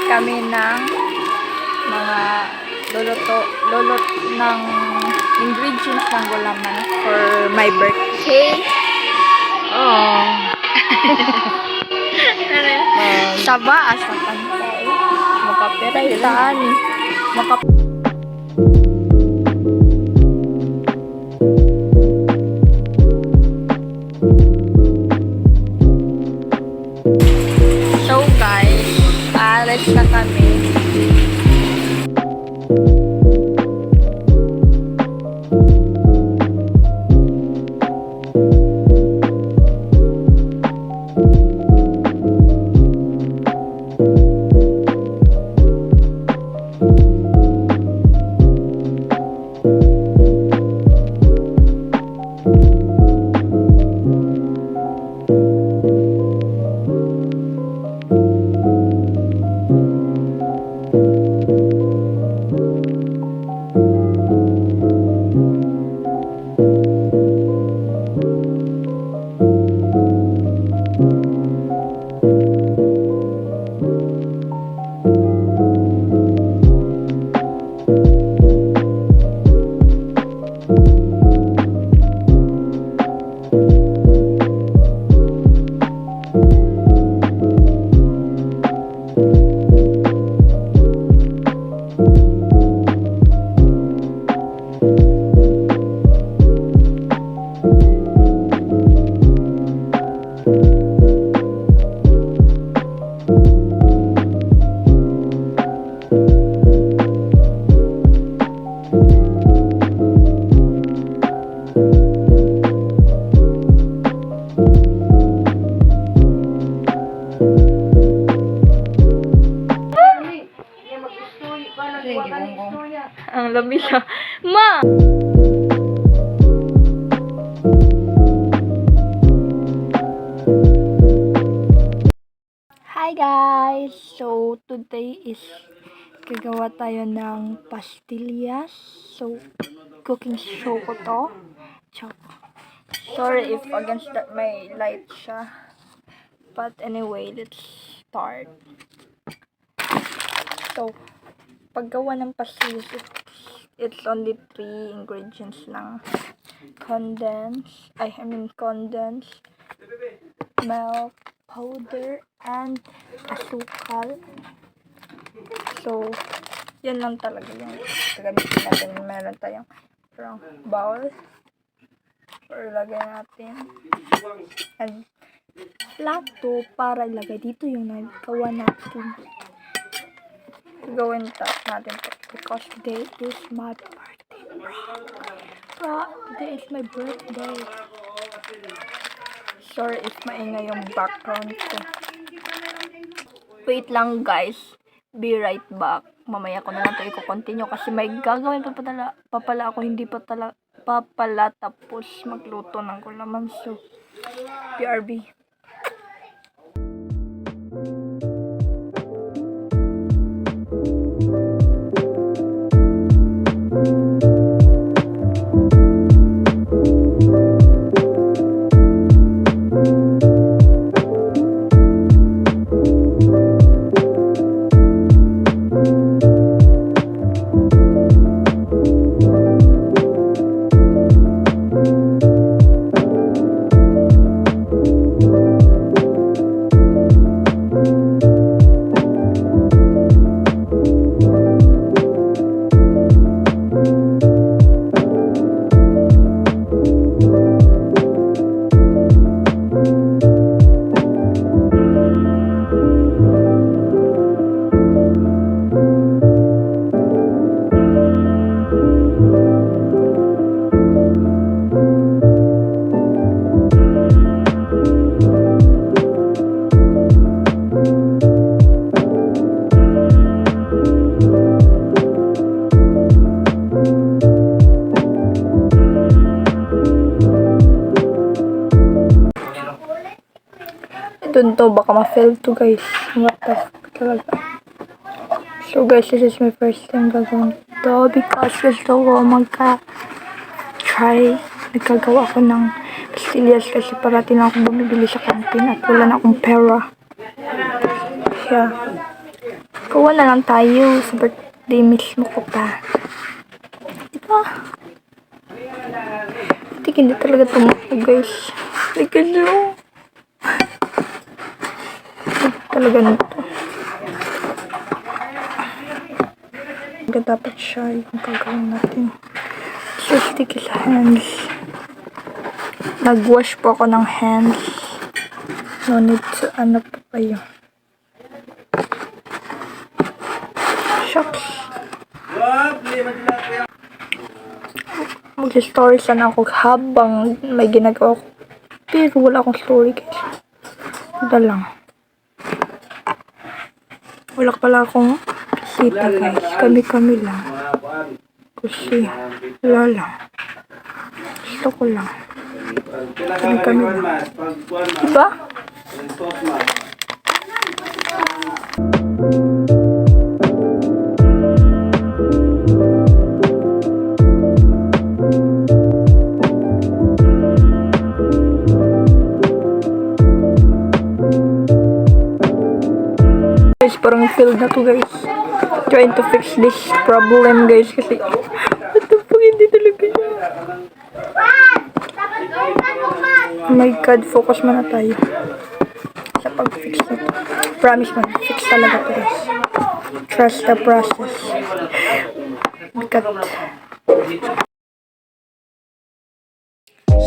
kami ng mga lulot ng ingredients ng gulaman for my birthday. Oh. Saba asa pantay. Makapiray taan. So guys, aalis na kami. Ang labi siya. Ma! Hi guys! So, today is gagawa tayo ng pastillas. So, cooking show ko to. Sorry if against that may light siya. But anyway, let's start. So, paggawa ng pastillas, it's only 3 ingredients lang. Condensed milk powder and asukal. So, yan lang talaga yung gagamitin natin. Meron tayong bowl or ilagay natin and plato para ilagay dito yung nagawa natin. Gawin natin to because today is my birthday, bro. Today is my birthday. Sorry if maingay yung background ko. Wait lang guys. Be right back. Mamaya ko na lang ito i-continue kasi may gagawin pa pala ako. Hindi pa pala tapos magluto ng gulaman. So, BRB. Dun to, baka ma-fail to guys. What the fuck talaga. So guys, this is my first time gagawin to because gusto ko magka-try. Nagkagawa ako ng pastillas kasi parati na akong bumibili sa kantin at wala na akong pera. Yeah. Kuha na lang tayo sa birthday mismo ko pa. Diba? Hindi talaga tumakbo, guys. Like, ano? Talaga na to. Dapat siya yung gagawin natin. So, sticky sa hands. Nag-wash po ako ng hands. No need to, ano pa kayo. Shucks. Mag-story sana ako habang may ginagawa ko. Pero wala akong story, guys. Ito lang. Wala pala akong kita, guys. Kami-kami lang. Kasi, wala lang. Gusto ko lang. Kami-kami lang. Diba? Guys, parang failed na to, guys. Trying to fix this problem, guys. Kasi, what the fuck, hindi talaga siya. Oh my god, focus muna tayo sa pag-fix nito. Promise man, fix talaga to, guys. Trust the process.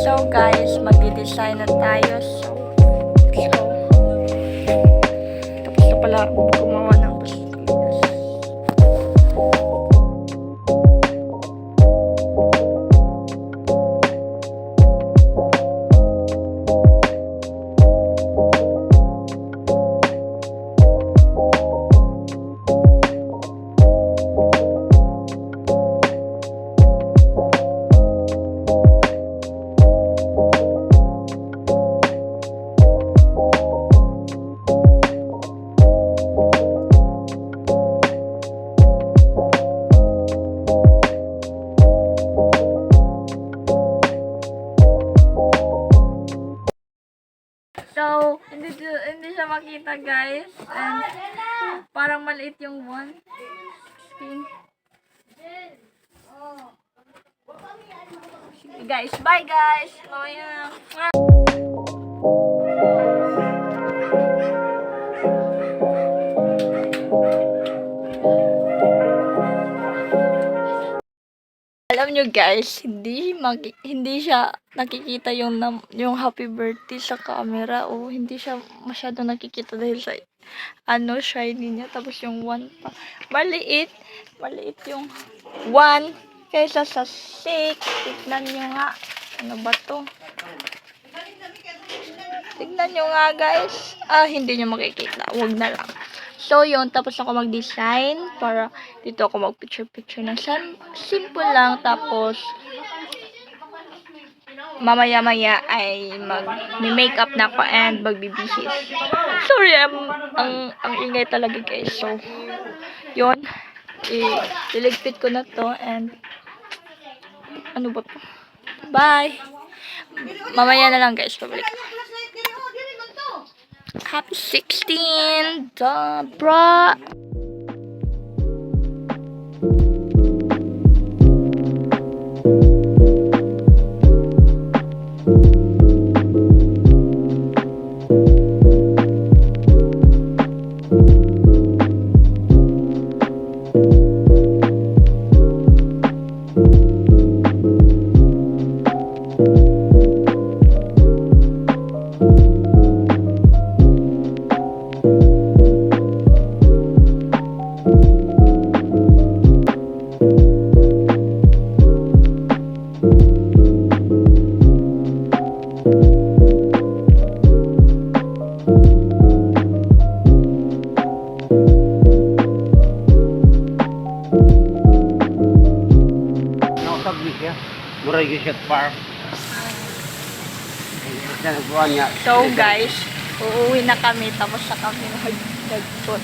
So guys, mag-design na tayo. Tapos na pala gumawa ng pastillas. So, hindi siya makita, guys. And parang maliit yung 1. 16. Sige, guys. Bye, guys. Mamaya. Alam nyo, guys, hindi siya nakikita yung happy birthday sa camera, o hindi siya masyado nakikita dahil sa shiny niya. Tapos yung 1 pa, maliit yung 1 kaysa sa 6. Tignan nyo nga, ano ba to? Tignan nyo nga, guys. Hindi nyo makikita, wag na lang. So, yun. Tapos ako mag-design para dito ako mag-picture-picture ng simple lang. Tapos, mamaya-maya ay mag-makeup na ako and magbibihis. Sorry, ang ingay talaga, guys. So, yun. Iligpit ko na to and ano ba to? Bye! Mamaya na lang, guys. Pabalik ako. Happy 16, Dabra! So guys, uuwi na kami tapos sa kami nagput.